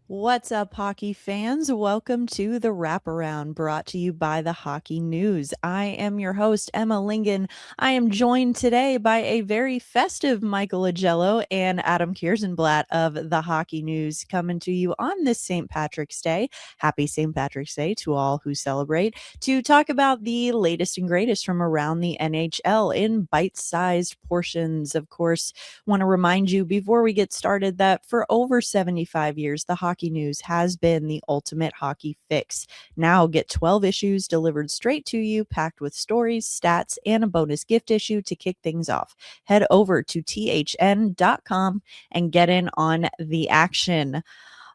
What's up, hockey fans? Welcome to the Wraparound, brought to you by the Hockey News. I am your host, Emma Lingen. I am joined today by a very festive Michael Agello and Adam Kierszenblatt of the Hockey News, coming to you on this St. Patrick's Day. Happy St. Patrick's Day to all who celebrate, to talk about the latest and greatest from around the NHL in bite-sized portions. Of course, want to remind you before we get started that for over 75 years, the Hockey News has been the ultimate hockey fix. Now get 12 issues delivered straight to you, packed with stories, stats, and a bonus gift issue to kick things off. Head over to thn.com and get in on the action.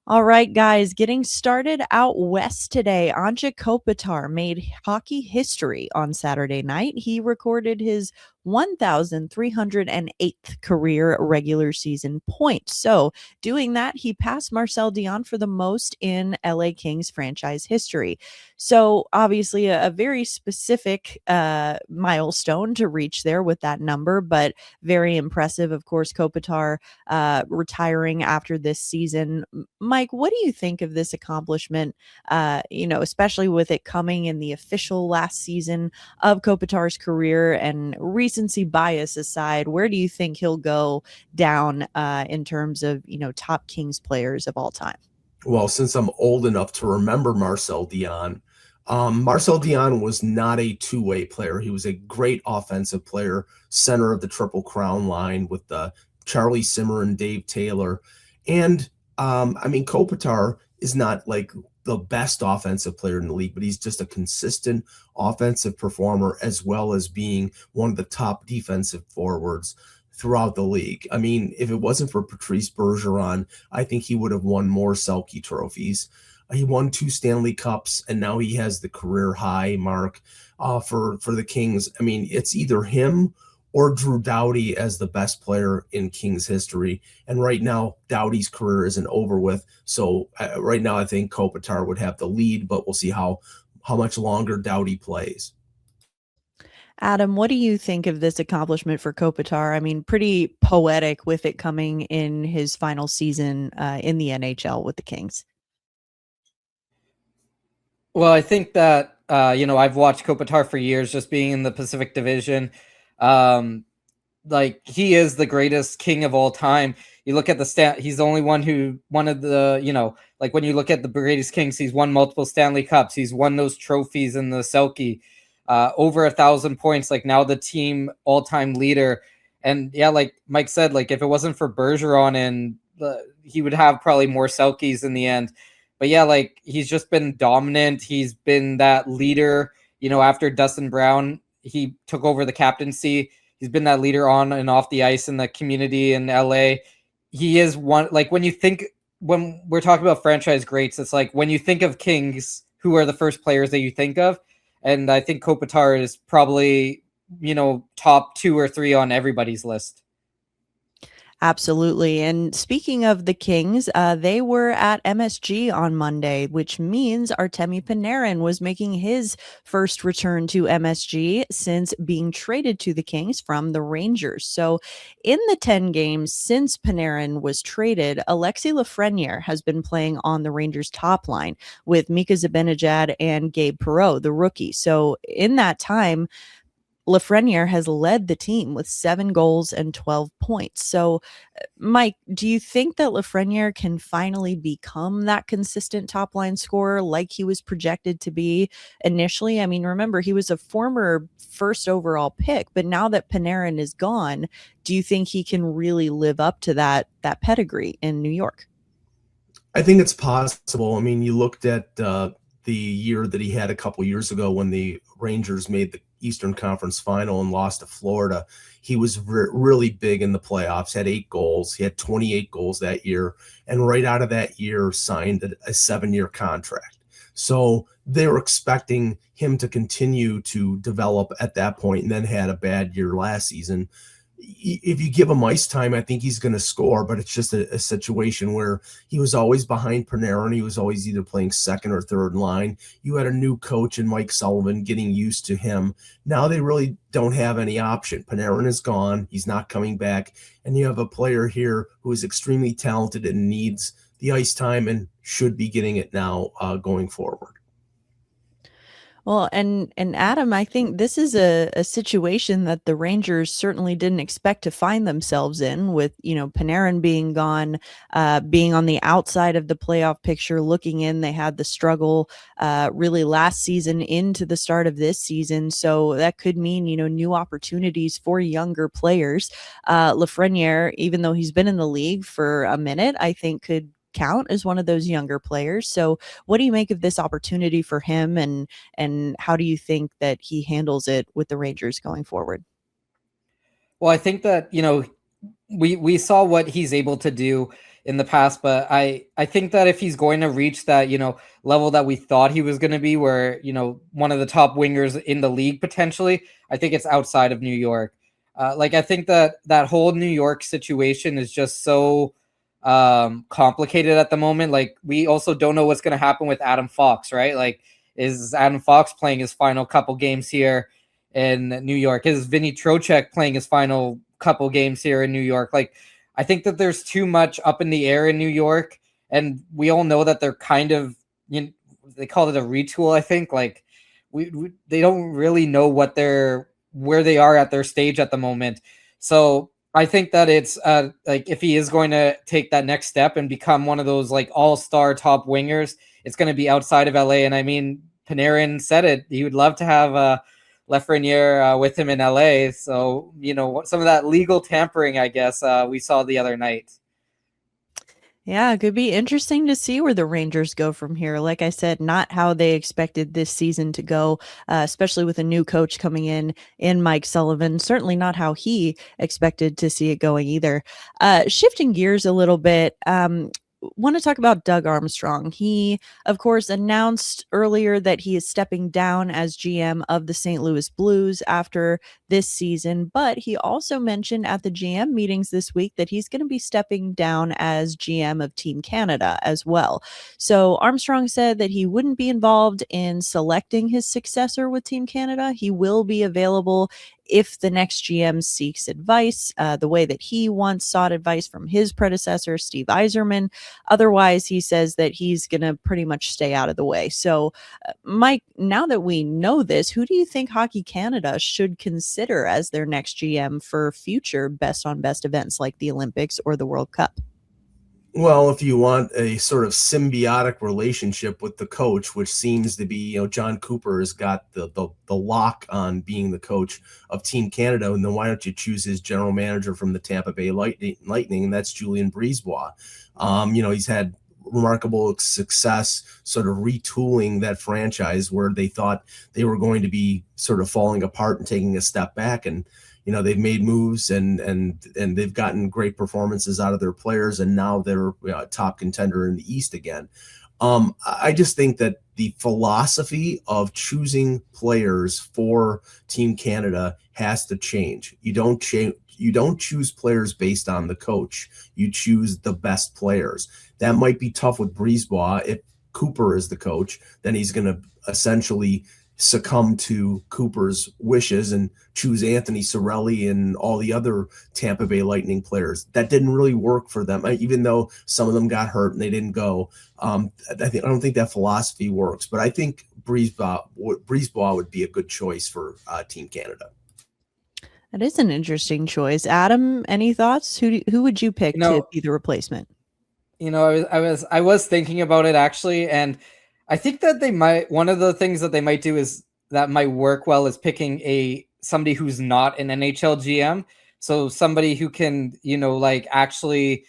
All right, guys, getting started out west today. Anze Kopitar made hockey history on Saturday night. He recorded his 1,308th career regular season point. So, doing that, he passed Marcel Dionne for the most in LA Kings franchise history. So, obviously, a very specific milestone to reach there with that number, but very impressive. Of course, Kopitar retiring after this season. Mike, what do you think of this accomplishment? Especially with it coming in the official last season of Kopitar's career, and recency bias aside, where do you think he'll go down in terms of, top Kings players of all time? Well, since I'm old enough to remember Marcel Dionne, Marcel Dionne was not a two-way player. He was a great offensive player, center of the Triple Crown line with Charlie Simmer and Dave Taylor. And Kopitar is not like the best offensive player in the league, but he's just a consistent offensive performer, as well as being one of the top defensive forwards throughout the league. I mean, if it wasn't for Patrice Bergeron, I think he would have won more Selke trophies. He won 2 Stanley Cups, and now he has the career high mark for the Kings. I mean, it's either him or Drew Doughty as the best player in Kings history. And right now, Doughty's career isn't over with. So right now, I think Kopitar would have the lead, but we'll see how much longer Doughty plays. Adam, what do you think of this accomplishment for Kopitar? I mean, pretty poetic with it coming in his final season in the NHL with the Kings. Well, I think that, I've watched Kopitar for years, just being in the Pacific Division. He is the greatest king of all time. You look at the stat, he's the only one who one of the, when you look at the greatest kings, he's won multiple Stanley Cups. He's won those trophies in the Selke, over 1,000 points, like now the team all-time leader. And yeah, like Mike said, like if it wasn't for Bergeron, and he would have probably more Selkes in the end. But yeah, like he's just been dominant. He's been that leader, after Dustin Brown, he took over the captaincy. He's been that leader on and off the ice in the community in LA. He is one, like when we're talking about franchise greats, it's like when you think of Kings, who are the first players that you think of? And I think Kopitar is probably, top 2 or 3 on everybody's list. Absolutely. And speaking of the Kings, they were at MSG on Monday, which means Artemi Panarin was making his first return to MSG since being traded to the Kings from the Rangers. So in the 10 games since Panarin was traded, Alexis Lafreniere has been playing on the Rangers top line with Mika Zibanejad and Gabe Perreault, the rookie. So in that time, Lafreniere has led the team with 7 goals and 12 points. So, Mike, do you think that Lafreniere can finally become that consistent top-line scorer like he was projected to be initially? I mean, remember, he was a former first overall pick, but now that Panarin is gone, do you think he can really live up to that pedigree in New York? I think it's possible. I mean, you looked at the year that he had a couple years ago when the Rangers made the Eastern Conference Final and lost to Florida. He was really big in the playoffs, had 8 goals. He had 28 goals that year, and right out of that year signed a 7-year contract. So they were expecting him to continue to develop at that point, and then had a bad year last season. If you give him ice time, I think he's going to score, but it's just a situation where he was always behind Panarin. He was always either playing second or third line. You had a new coach in Mike Sullivan, getting used to him. Now they really don't have any option. Panarin is gone. He's not coming back. And you have a player here who is extremely talented and needs the ice time and should be getting it now going forward. Well, and Adam, I think this is a situation that the Rangers certainly didn't expect to find themselves in with, Panarin being gone, being on the outside of the playoff picture, looking in. They had the struggle really last season into the start of this season. So that could mean, new opportunities for younger players. Lafreniere, even though he's been in the league for a minute, I think could count as one of those younger players. So what do you make of this opportunity for him, and how do you think that he handles it with the Rangers going forward? Well, I think that, we saw what he's able to do in the past, but I think that if he's going to reach that, level that we thought he was going to be, where, one of the top wingers in the league potentially, I think it's outside of New York. I think that whole New York situation is just so complicated at the moment. Like, we also don't know what's going to happen with Adam Fox, right? Like, is Adam Fox playing his final couple games here in New York? Is Vinny Trocheck playing his final couple games here in New York? Like, I think that there's too much up in the air in New York, and we all know that they're kind of, they call it a retool. I think like they don't really know where they are at their stage at the moment. So I think that it's like, if he is going to take that next step and become one of those like all-star top wingers, it's going to be outside of LA. And I mean, Panarin said it. He would love to have Lafreniere with him in LA. So, some of that legal tampering, I guess, we saw the other night. Yeah, it could be interesting to see where the Rangers go from here. Like I said, not how they expected this season to go, especially with a new coach coming in Mike Sullivan. Certainly not how he expected to see it going either. Shifting gears a little bit, want to talk about Doug Armstrong. He, of course, announced earlier that he is stepping down as GM of the St. Louis Blues after this season, but he also mentioned at the GM meetings this week that he's going to be stepping down as GM of Team Canada as well. So Armstrong said that he wouldn't be involved in selecting his successor with Team Canada. He will be available if the next GM seeks advice, the way that he once sought advice from his predecessor, Steve Yzerman. Otherwise, he says that he's going to pretty much stay out of the way. So, Mike, now that we know this, who do you think Hockey Canada should consider as their next GM for future best on best events like the Olympics or the World Cup? Well, if you want a sort of symbiotic relationship with the coach, which seems to be, John Cooper has got the lock on being the coach of Team Canada, and then why don't you choose his general manager from the Tampa Bay Lightning, and that's Julien Brisebois. He's had remarkable success sort of retooling that franchise where they thought they were going to be sort of falling apart and taking a step back, and they've made moves and they've gotten great performances out of their players, and now they're a top contender in the East again. I just think that the philosophy of choosing players for Team Canada has to change. You don't choose players based on the coach. You choose the best players. That might be tough with Brisebois. If Cooper is the coach, then he's going to essentially succumb to Cooper's wishes and choose Anthony Cirelli and all the other Tampa Bay Lightning players. That didn't really work for them, even though some of them got hurt and they didn't go. I don't think that philosophy works, but I think Brisebois would be a good choice for Team Canada. That is an interesting choice. Adam, any thoughts? Who would you pick to be the replacement? I was thinking about it actually, and I think that one of the things that they might do is that might work well is picking somebody who's not an NHL GM. So somebody who can, actually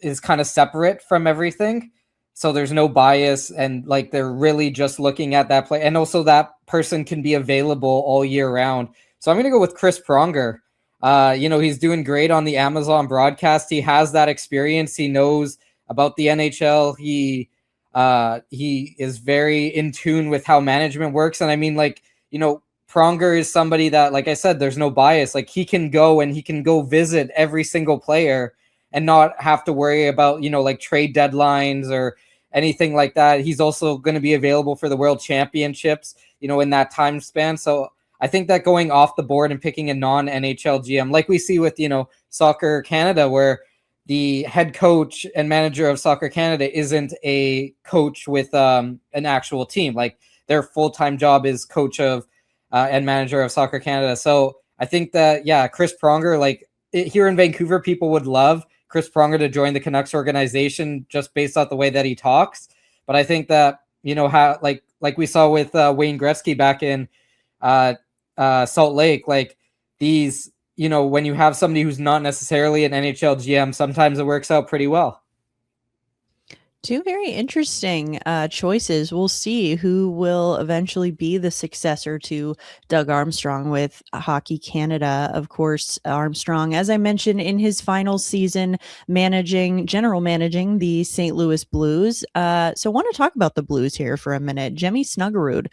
is kind of separate from everything. So there's no bias, and like they're really just looking at that play. And also that person can be available all year round. So I'm going to go with Chris Pronger. He's doing great on the Amazon broadcast. He has that experience. He knows about the NHL. He is very in tune with how management works. And I mean, Pronger is somebody that, like I said, there's no bias. Like, he can go and he can go visit every single player and not have to worry about, trade deadlines or anything like that. He's also going to be available for the World Championships, in that time span. So I think that going off the board and picking a non-NHL GM, like we see with, Soccer Canada, where the head coach and manager of Soccer Canada isn't a coach with an actual team. Like their full-time job is coach of and manager of Soccer Canada. So I think that, yeah, Chris Pronger, like here in Vancouver, people would love Chris Pronger to join the Canucks organization just based off the way that he talks. But I think that, you know, how like we saw with Wayne Gretzky back in Salt Lake, like these, you know, when you have somebody who's not necessarily an NHL GM, sometimes it works out pretty well. Two very interesting choices. We'll see who will eventually be the successor to Doug Armstrong with Hockey Canada. Of course, Armstrong, as I mentioned, in his final season, general managing the St. Louis Blues. So I want to talk about the Blues here for a minute. Jimmy Snuggerud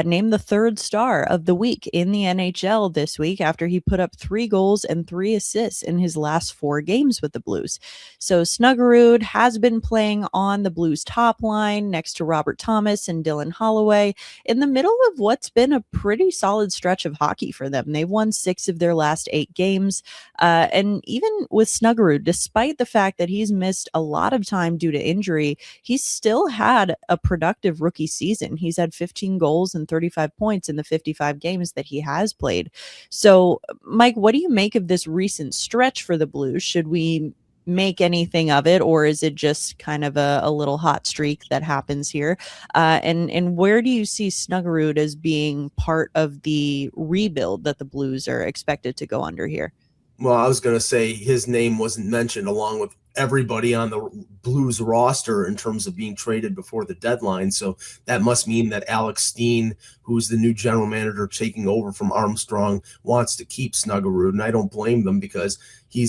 named the third star of the week in the NHL this week after he put up 3 goals and 3 assists in his last 4 games with the Blues. So Snuggerud has been playing on the Blues top line next to Robert Thomas and Dylan Holloway in the middle of what's been a pretty solid stretch of hockey for them. They've won 6 of their last 8 games. And even with Snuggerud, despite the fact that he's missed a lot of time due to injury, he's still had a productive rookie season. He's had 15 goals and 35 points in the 55 games that he has played. So, Mike, what do you make of this recent stretch for the Blues? Should we make anything of it, or is it just kind of a little hot streak that happens here? And where do you see Snuggerud as being part of the rebuild that the Blues are expected to go under here? Well, I was going to say his name wasn't mentioned along with everybody on the Blues roster in terms of being traded before the deadline. So that must mean that Alex Steen, who's the new general manager taking over from Armstrong, wants to keep Snuggerud. And I don't blame them because he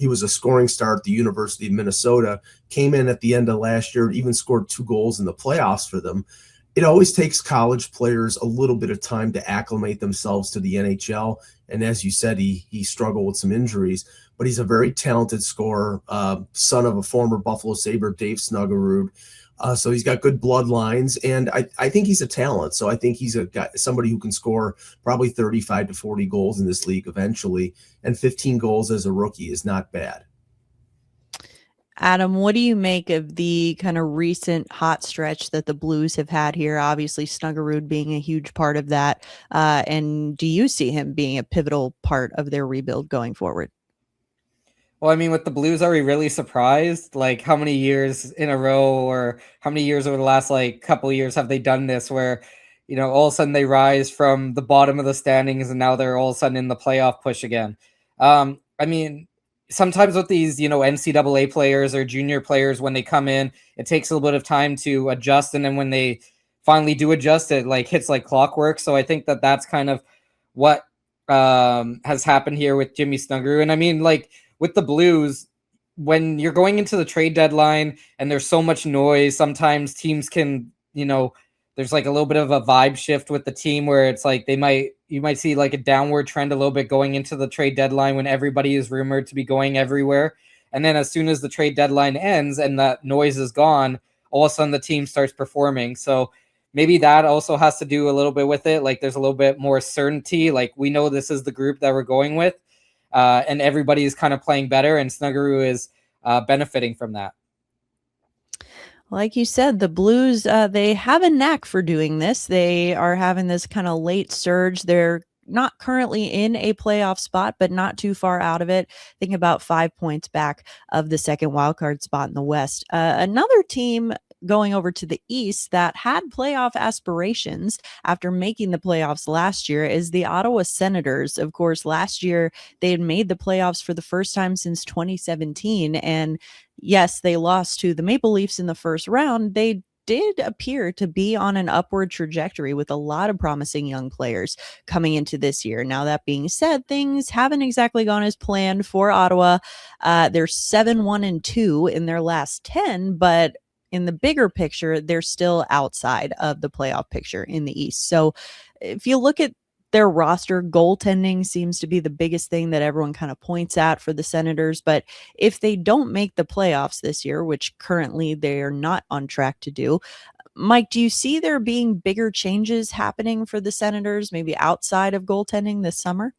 was a scoring star at the University of Minnesota, came in at the end of last year, even scored 2 goals in the playoffs for them. It always takes college players a little bit of time to acclimate themselves to the NHL. And as you said, he struggled with some injuries, but he's a very talented scorer, son of a former Buffalo Sabre, Dave Snuggerud. So he's got good bloodlines, and I think he's a talent. So I think he's somebody who can score probably 35 to 40 goals in this league eventually, and 15 goals as a rookie is not bad. Adam, what do you make of the kind of recent hot stretch that the Blues have had here? Obviously, Snuggerud being a huge part of that. And do you see him being a pivotal part of their rebuild going forward? Well, I mean, with the Blues, are we really surprised? Like, how many years in a row or how many years over the last, like, couple of years have they done this where, you know, all of a sudden they rise from the bottom of the standings and now they're all of a sudden in the playoff push again? I mean, sometimes with these, you know, NCAA players or junior players, when they come in, it takes a little bit of time to adjust. And then when they finally do adjust, it like hits like clockwork. So I think that that's kind of what has happened here with Jimmy Snuggerud. And I mean, like with the Blues, when you're going into the trade deadline and there's so much noise, sometimes teams can, you know, there's like a little bit of a vibe shift with the team where it's like you might see like a downward trend a little bit going into the trade deadline when everybody is rumored to be going everywhere. And then as soon as the trade deadline ends and that noise is gone, all of a sudden the team starts performing. So maybe that also has to do a little bit with it. Like there's a little bit more certainty. Like we know this is the group that we're going with, and everybody is kind of playing better, and Snuggerud is benefiting from that. Like you said, the Blues, they have a knack for doing this. They are having this kind of late surge. They're not currently in a playoff spot, but not too far out of it. Think about 5 points back of the second wildcard spot in the West. Another team going over to the East that had playoff aspirations after making the playoffs last year is the Ottawa Senators. Of course, last year they had made the playoffs for the first time since 2017. And yes, they lost to the Maple Leafs in the first round. They did appear to be on an upward trajectory with a lot of promising young players coming into this year. Now, that being said, things haven't exactly gone as planned for Ottawa. They're 7-1-2 in their last 10, but in the bigger picture, they're still outside of the playoff picture in the East. So if you look at their roster, goaltending seems to be the biggest thing that everyone kind of points at for the Senators. But if they don't make the playoffs this year, which currently they are not on track to do, Mike, do you see there being bigger changes happening for the Senators, maybe outside of goaltending this summer?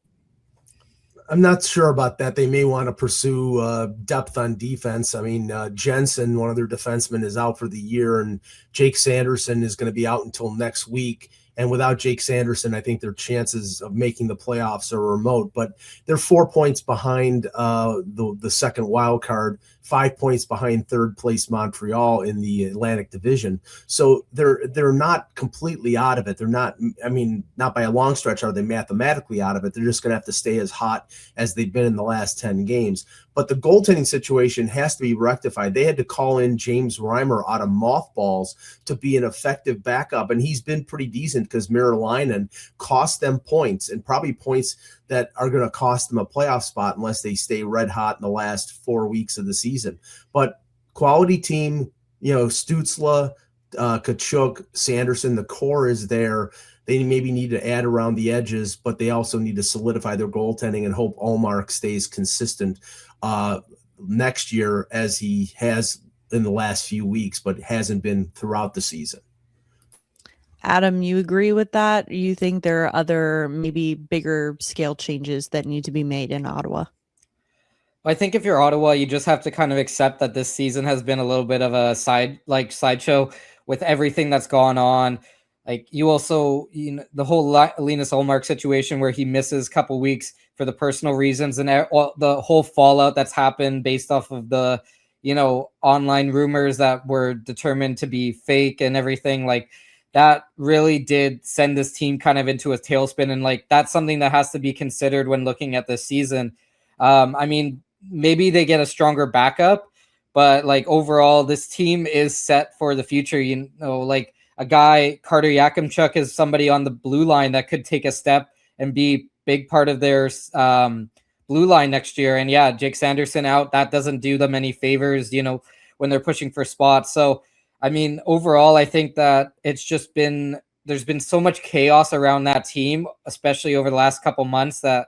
I'm not sure about that. They may want to pursue depth on defense. I mean, Jensen, one of their defensemen, is out for the year, and Jake Sanderson is going to be out until next week. And without Jake Sanderson, I think their chances of making the playoffs are remote. But they're 4 points behind the second wild card, 5 points behind third place Montreal in the Atlantic Division. So they're not completely out of it. They're not. I mean, not by a long stretch are they mathematically out of it. They're just going to have to stay as hot as they've been in the last 10 games. But the goaltending situation has to be rectified. They had to call in James Reimer out of mothballs to be an effective backup, and he's been pretty decent because Merilainen cost them points, and probably points that are going to cost them a playoff spot unless they stay red hot in the last 4 weeks of the season. But quality team, Stützle, Tkachuk, Sanderson, the core is there. They maybe need to add around the edges, but they also need to solidify their goaltending and hope Ullmark stays consistent next year as he has in the last few weeks, but hasn't been throughout the season. Adam, you agree with that? You think there are other maybe bigger scale changes that need to be made in Ottawa? I think if you're Ottawa, you just have to kind of accept that this season has been a little bit of a sideshow with everything that's gone on. Like you also, the whole Linus Ullmark situation where he misses a couple weeks for the personal reasons, and the whole fallout that's happened based off of the, online rumors that were determined to be fake and everything. Like that really did send this team kind of into a tailspin, and like that's something that has to be considered when looking at this season. I mean, maybe they get a stronger backup, but like overall, this team is set for the future. Like a guy, Carter Yakimchuk, is somebody on the blue line that could take a step and be big part of their blue line next year. And yeah, Jake Sanderson out, that doesn't do them any favors, when they're pushing for spots. So, I mean, overall, I think that there's been so much chaos around that team, especially over the last couple months, that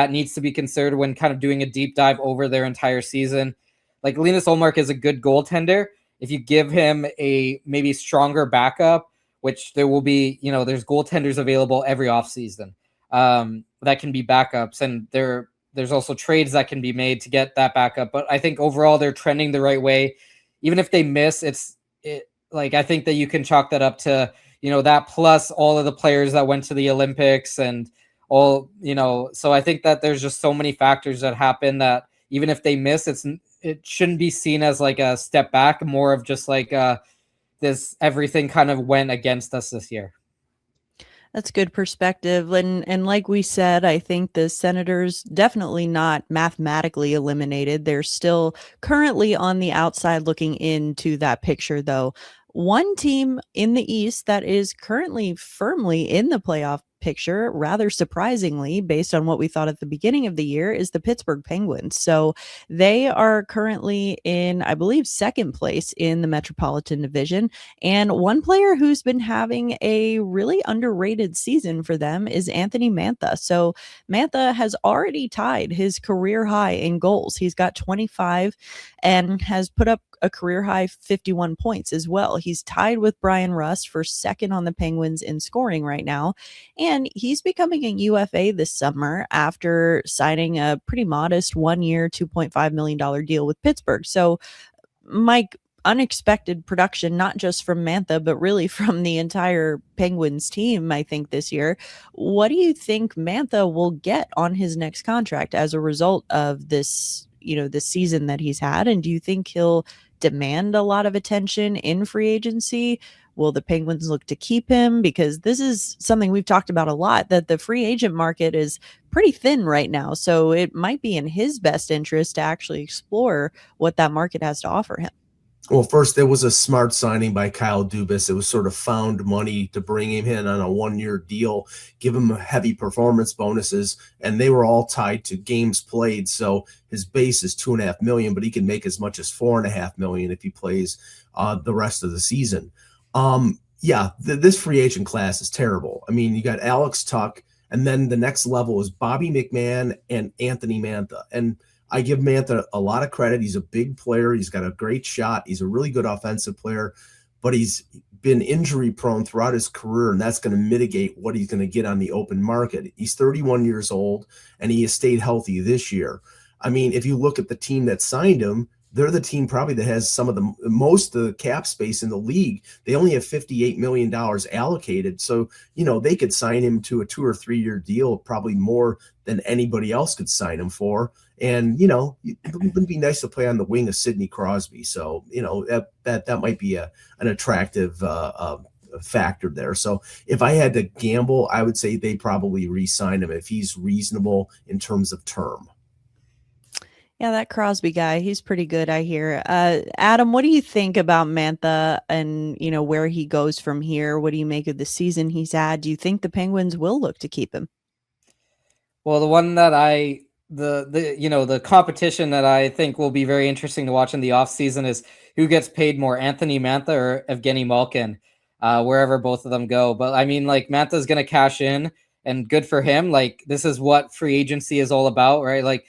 needs to be considered when kind of doing a deep dive over their entire season. Like Linus Ullmark is a good goaltender. If you give him a maybe stronger backup, which there will be, there's goaltenders available every offseason that can be backups. And there's also trades that can be made to get that backup. But I think overall they're trending the right way. Even if they miss, I think that you can chalk that up to, that plus all of the players that went to the Olympics and all, so I think that there's just so many factors that happen that even if they miss, it shouldn't be seen as like a step back, more of just like this everything kind of went against us this year. That's good perspective. And like we said, I think the Senators definitely not mathematically eliminated. They're still currently on the outside looking into that picture, though. One team in the East that is currently firmly in the playoff picture, rather surprisingly, based on what we thought at the beginning of the year, is the Pittsburgh Penguins. So they are currently in, I believe, second place in the Metropolitan Division. And one player who's been having a really underrated season for them is Anthony Mantha. So Mantha has already tied his career high in goals. He's got 25 and has put up a career high 51 points as well. He's tied with Brian Rust for second on the Penguins in scoring right now. And he's becoming a UFA this summer after signing a pretty modest 1 year, $2.5 million deal with Pittsburgh. So, Mike, unexpected production, not just from Mantha, but really from the entire Penguins team, I think, this year. What do you think Mantha will get on his next contract as a result of this, this season that he's had? And do you think he'll demand a lot of attention in free agency? Will the Penguins look to keep him? Because this is something we've talked about a lot, that the free agent market is pretty thin right now. So it might be in his best interest to actually explore what that market has to offer him. Well, first, there was a smart signing by Kyle Dubas. It was sort of found money to bring him in on a 1 year deal, give him heavy performance bonuses, and they were all tied to games played. So his base is $2.5 million, but he can make as much as $4.5 million if he plays the rest of the season. This free agent class is terrible. I mean, you got Alex Tuch, and then the next level is Bobby McMahon and Anthony Mantha. And I give Mantha a lot of credit. He's a big player. He's got a great shot. He's a really good offensive player, but he's been injury prone throughout his career, and that's going to mitigate what he's going to get on the open market. He's 31 years old, and he has stayed healthy this year. I mean, if you look at the team that signed him, they're the team probably that has some of the most of the cap space in the league. They only have $58 million allocated. So, they could sign him to a 2 or 3 year deal, probably more than anybody else could sign him for. And, it would be nice to play on the wing of Sidney Crosby. So, that might be an attractive factor there. So if I had to gamble, I would say they probably re-sign him if he's reasonable in terms of term. Yeah, that Crosby guy, he's pretty good, I hear. Adam, what do you think about Mantha and, where he goes from here? What do you make of the season he's had? Do you think the Penguins will look to keep him? Well, the one that the competition that I think will be very interesting to watch in the offseason is who gets paid more, Anthony Mantha or Evgeny Malkin, wherever both of them go. But I mean, like, Mantha's going to cash in, and good for him. Like, this is what free agency is all about, right? Like,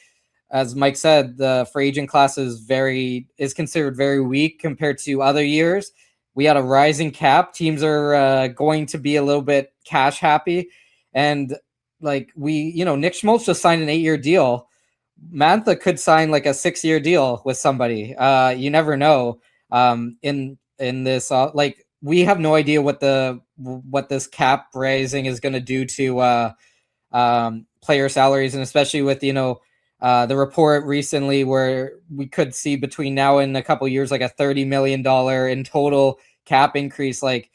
as Mike said, the free agent class is considered very weak compared to other years. We had a rising cap. Teams are going to be a little bit cash happy. And like Nick Schmaltz just signed an 8-year deal. Mantha could sign like a 6-year deal with somebody. You never know. In this, we have no idea what this cap raising is going to do to player salaries, and especially with the report recently where we could see between now and a couple years like a $30 million in total cap increase. Like,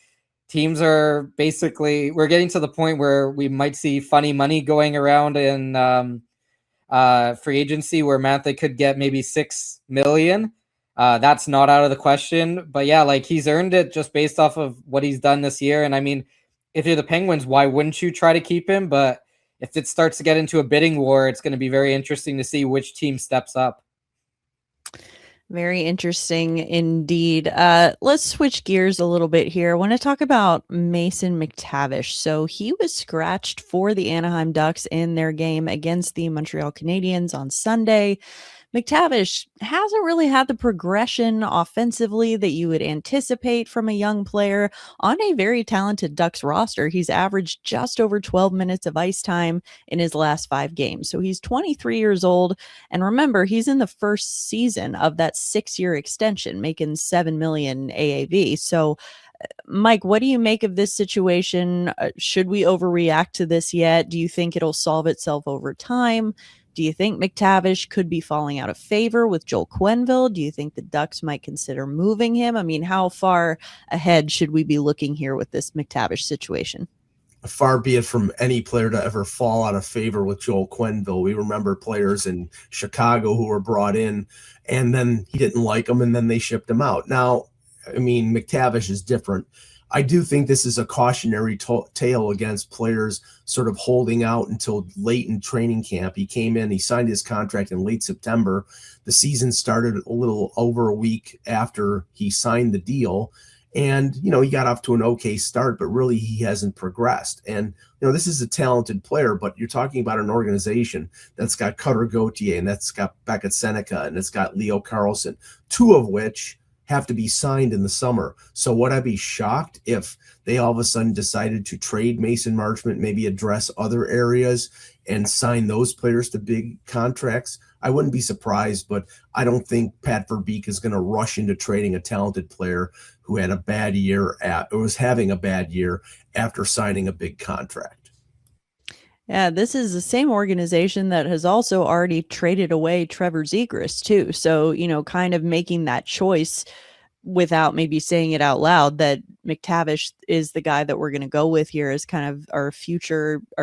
teams are we're getting to the point where we might see funny money going around in free agency where Mantha could get maybe $6 million. That's not out of the question, but yeah, like, he's earned it just based off of what he's done this year. And I mean, if you're the Penguins, why wouldn't you try to keep him? But if it starts to get into a bidding war, it's going to be very interesting to see which team steps up. Very interesting indeed. Let's switch gears a little bit here. I want to talk about Mason McTavish. So he was scratched for the Anaheim Ducks in their game against the Montreal Canadiens on Sunday. McTavish hasn't really had the progression offensively that you would anticipate from a young player on a very talented Ducks roster. He's averaged just over 12 minutes of ice time in his last 5 games. So he's 23 years old. And remember, he's in the first season of that 6-year extension, making $7 million AAV. So Mike, what do you make of this situation? Should we overreact to this yet? Do you think it'll solve itself over time? Do you think McTavish could be falling out of favor with Joel Quenneville? Do you think the Ducks might consider moving him? I mean, how far ahead should we be looking here with this McTavish situation? Far be it from any player to ever fall out of favor with Joel Quenneville. We remember players in Chicago who were brought in, and then he didn't like them, and then they shipped him out. Now, I mean, McTavish is different. I do think this is a cautionary tale against players sort of holding out until late in training camp. He came in, he signed his contract in late September. The season started a little over a week after he signed the deal. And, he got off to an okay start, but really he hasn't progressed. And, this is a talented player, but you're talking about an organization that's got Cutter Gauthier, and that's got Beckett Seneca, and it's got Leo Carlsson, 2 of which have to be signed in the summer. So would I be shocked if they all of a sudden decided to trade Mason Marchment, maybe address other areas and sign those players to big contracts? I wouldn't be surprised, but I don't think Pat Verbeek is going to rush into trading a talented player who had a bad year or was having a bad year after signing a big contract. Yeah, this is the same organization that has also already traded away Trevor Zegras too. So, kind of making that choice without maybe saying it out loud that McTavish is the guy that we're going to go with here as kind of our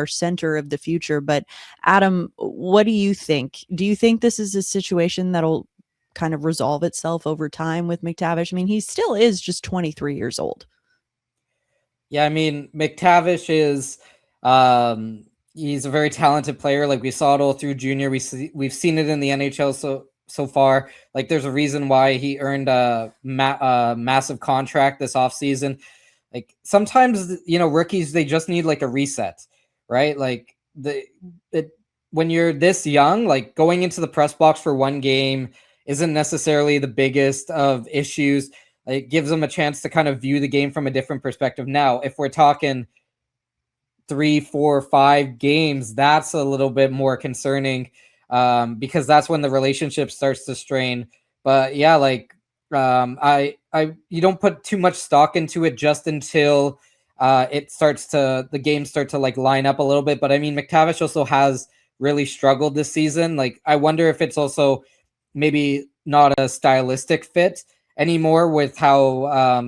center of the future. But Adam, what do you think? Do you think this is a situation that'll kind of resolve itself over time with McTavish? I mean, he still is just 23 years old. Yeah, I mean, McTavish is he's a very talented player. Like, we saw it all through junior. We've seen it in the NHL so far. Like, there's a reason why he earned a massive contract this offseason. Like, sometimes, rookies, they just need like a reset, right? Like, when you're this young, like, going into the press box for one game isn't necessarily the biggest of issues. It gives them a chance to kind of view the game from a different perspective. Now, if we're talking 3, 4, 5 games, that's a little bit more concerning, because that's when the relationship starts to strain. But yeah, like you don't put too much stock into it just until the games start to like line up a little bit. But I mean, McTavish also has really struggled this season. Like, I wonder if it's also maybe not a stylistic fit anymore with how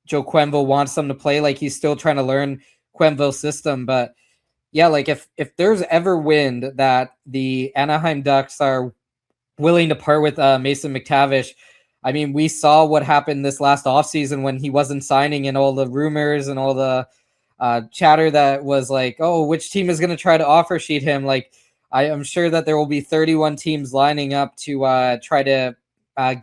Joe Quenneville wants them to play. Like, he's still trying to learn Quenneville's system. But yeah, like if there's ever wind that the Anaheim Ducks are willing to part with Mason McTavish, I mean, we saw what happened this last offseason when he wasn't signing, and all the rumors and all the chatter that was like, oh, which team is going to try to offer sheet him? Like, I am sure that there will be 31 teams lining up to try to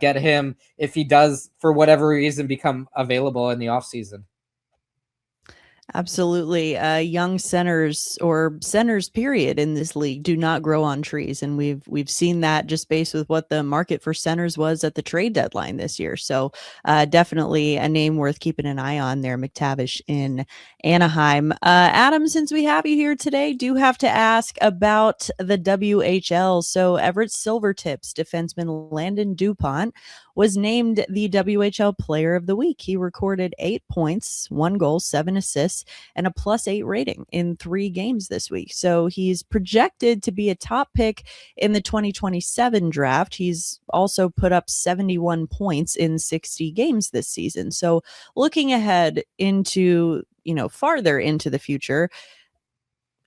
get him if he does, for whatever reason, become available in the offseason. Absolutely. Young centers, or centers period, in this league do not grow on trees, and we've seen that just based with what the market for centers was at the trade deadline this year. So definitely a name worth keeping an eye on there, McTavish in Anaheim. Adam, since we have you here today, do have to ask about the WHL. So Everett Silvertips defenseman Landon DuPont was named the WHL Player of the Week. He recorded 8 points, 1 goal, 7 assists, and a +8 rating in 3 games this week. So he's projected to be a top pick in the 2027 draft. He's also put up 71 points in 60 games this season. So looking ahead into, farther into the future,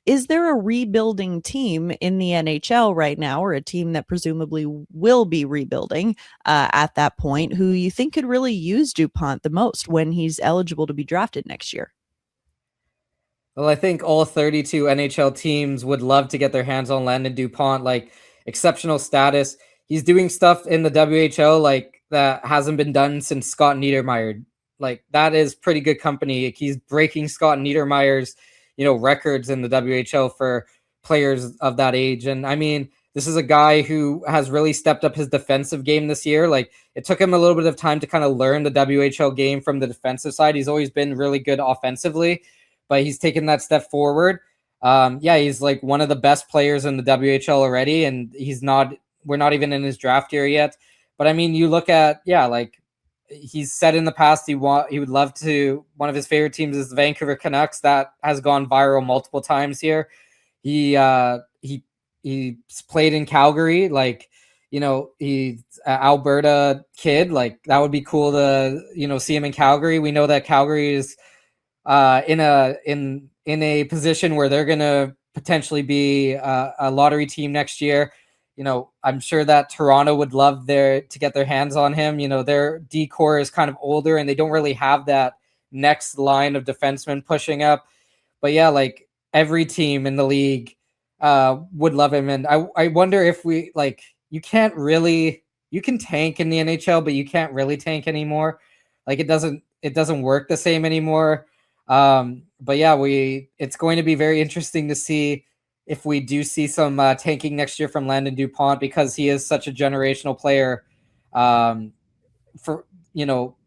is there a rebuilding team in the NHL right now, or a team that presumably will be rebuilding at that point, who you think could really use DuPont the most when he's eligible to be drafted next year? Well, I think all 32 NHL teams would love to get their hands on Landon DuPont. Like, exceptional status. He's doing stuff in the WHL like that hasn't been done since Scott Niedermayer. Like, that is pretty good company. He's breaking Scott Niedermayer's records in the WHL for players of that age. And I mean, this is a guy who has really stepped up his defensive game this year. Like, it took him a little bit of time to kind of learn the WHL game from the defensive side. He's always been really good offensively, but he's taken that step forward. He's like one of the best players in the WHL already, and we're not even in his draft year yet. But I mean, you look at, like, he's said in the past he would love to. One of his favorite teams is the Vancouver Canucks. That has gone viral multiple times here. He's played in Calgary. Like, he's an Alberta kid. Like, that would be cool to see him in Calgary. We know that Calgary is in a position where they're gonna potentially be a lottery team next year. I'm sure that Toronto would love to get their hands on him. Their D-core is kind of older, and they don't really have that next line of defensemen pushing up. But yeah, like, every team in the league would love him. And I wonder if you can tank in the NHL, but you can't really tank anymore. Like, it doesn't work the same anymore. But yeah, it's going to be very interesting to see if we do see some tanking next year from Landon DuPont, because he is such a generational player,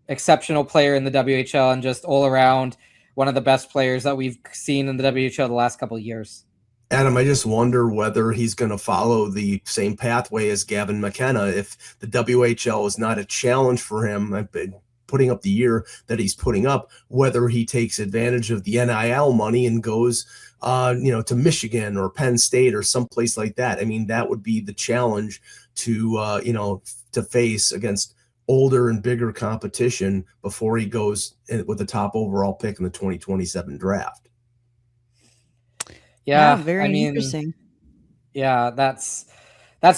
exceptional player in the WHL, and just all around one of the best players that we've seen in the WHL the last couple of years. Adam, I just wonder whether he's going to follow the same pathway as Gavin McKenna. If the WHL is not a challenge for him, I've been putting up the year that he's putting up, whether he takes advantage of the NIL money and goes to Michigan or Penn State or someplace like that. I mean, that would be the challenge to face against older and bigger competition before he goes with the top overall pick in the 2027 draft. Yeah, very interesting. Yeah, that's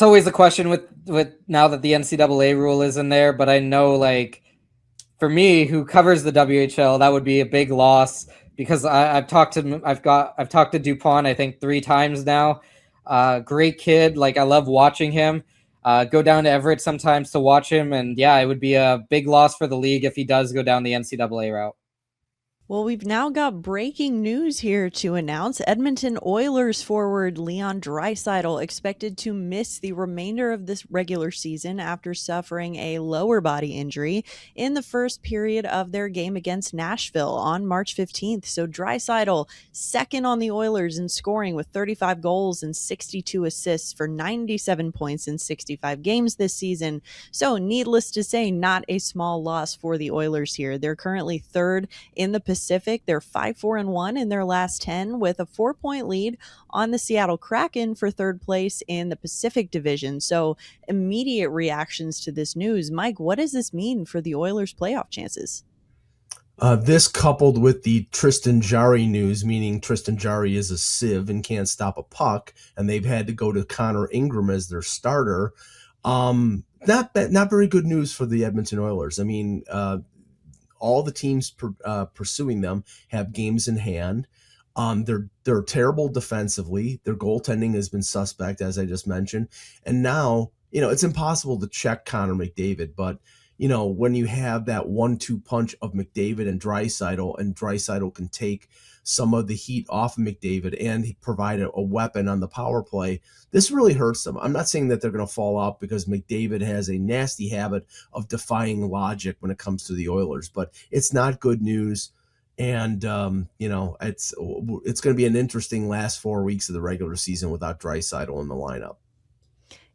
always the question with now that the NCAA rule is in there. But I know, like, for me, who covers the WHL, that would be a big loss, because I've talked to DuPont, I think 3 times now. Great kid. Like, I love watching him. Go down to Everett sometimes to watch him. And yeah, it would be a big loss for the league if he does go down the NCAA route. Well, we've now got breaking news here to announce. Edmonton Oilers forward Leon Draisaitl expected to miss the remainder of this regular season after suffering a lower body injury in the first period of their game against Nashville on March 15th. So Draisaitl, second on the Oilers in scoring with 35 goals and 62 assists for 97 points in 65 games this season. So needless to say, not a small loss for the Oilers here. They're currently third in the Pacific. They're 5-4-1 in their last 10 with a 4-point lead on the Seattle Kraken for third place in the Pacific Division. So immediate reactions to this news. Mike, what does this mean for the Oilers' playoff chances? This coupled with the Tristan Jarry news, meaning Tristan Jarry is a sieve and can't stop a puck, and they've had to go to Connor Ingram as their starter. Not very good news for the Edmonton Oilers. I mean, all the teams pursuing them have games in hand. They're terrible defensively. Their goaltending has been suspect, as I just mentioned, and now it's impossible to check Connor McDavid. But when you have that 1-2 punch of McDavid and Draisaitl can take some of the heat off of McDavid and provide a weapon on the power play, this really hurts them. I'm not saying that they're going to fall out because McDavid has a nasty habit of defying logic when it comes to the Oilers, but it's not good news. And, it's going to be an interesting last 4 weeks of the regular season without Draisaitl in the lineup.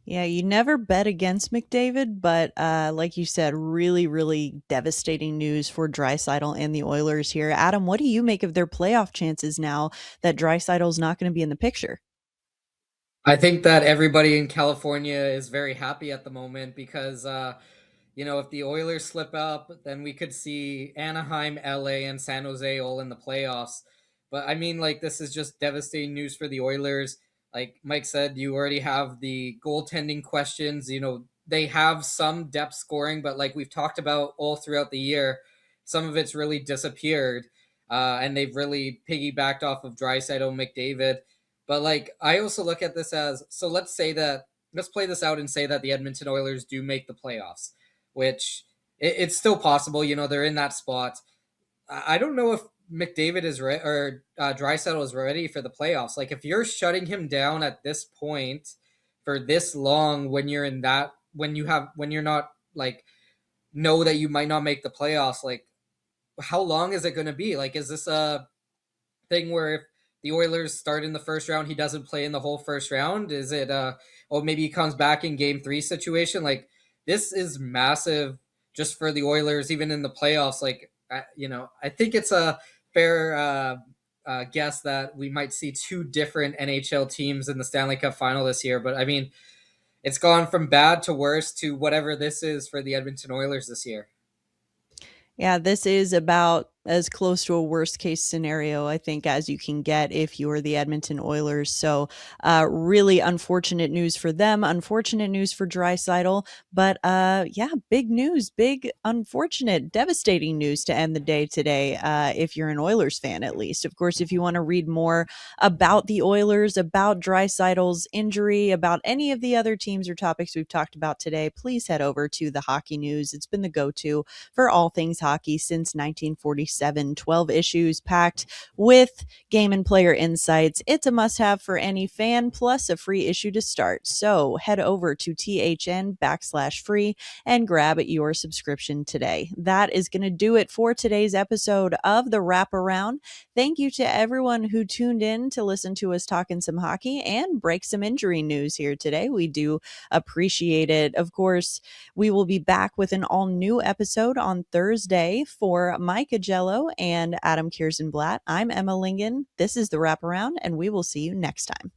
Yeah, you never bet against McDavid, but like you said, really, really devastating news for Draisaitl and the Oilers here. Adam, what do you make of their playoff chances now that Draisaitl's not going to be in the picture? I think that everybody in California is very happy at the moment because, if the Oilers slip up, then we could see Anaheim, LA, and San Jose all in the playoffs. But I mean, like, this is just devastating news for the Oilers. Like Mike said, you already have the goaltending questions. They have some depth scoring, but like we've talked about all throughout the year, some of it's really disappeared. And they've really piggybacked off of Draisaitl, McDavid. But like I also look at this as, so let's play this out and say that the Edmonton Oilers do make the playoffs, which it's still possible. They're in that spot. I don't know if McDavid is ready or Draisaitl is ready for the playoffs. Like if you're shutting him down at this point for this long, when you're not like know that you might not make the playoffs, like how long is it going to be? Like, is this a thing where if the Oilers start in the first round, he doesn't play in the whole first round? Is it maybe he comes back in game 3 situation? Like this is massive just for the Oilers, even in the playoffs. Like, I think it's a fair guess that we might see 2 different NHL teams in the Stanley Cup final this year. But I mean, it's gone from bad to worse to whatever this is for the Edmonton Oilers this year. Yeah, this is about as close to a worst case scenario, I think, as you can get if you're the Edmonton Oilers. So really unfortunate news for them, unfortunate news for Draisaitl. But big news, big, unfortunate, devastating news to end the day today, if you're an Oilers fan, at least. Of course, if you want to read more about the Oilers, about Draisaitl's injury, about any of the other teams or topics we've talked about today, please head over to the Hockey News. It's been the go-to for all things hockey since 1947. 12 issues packed with game and player insights. It's a must-have for any fan, plus a free issue to start. So head over to THN/free and grab your subscription today. That is going to do it for today's episode of the Wraparound. Thank you to everyone who tuned in to listen to us talking some hockey and break some injury news here today. We do appreciate it. Of course, we will be back with an all-new episode on Thursday. For Mike Agello and Adam Kiersonblatt, I'm Emma Lingen. This is the Wraparound, and we will see you next time.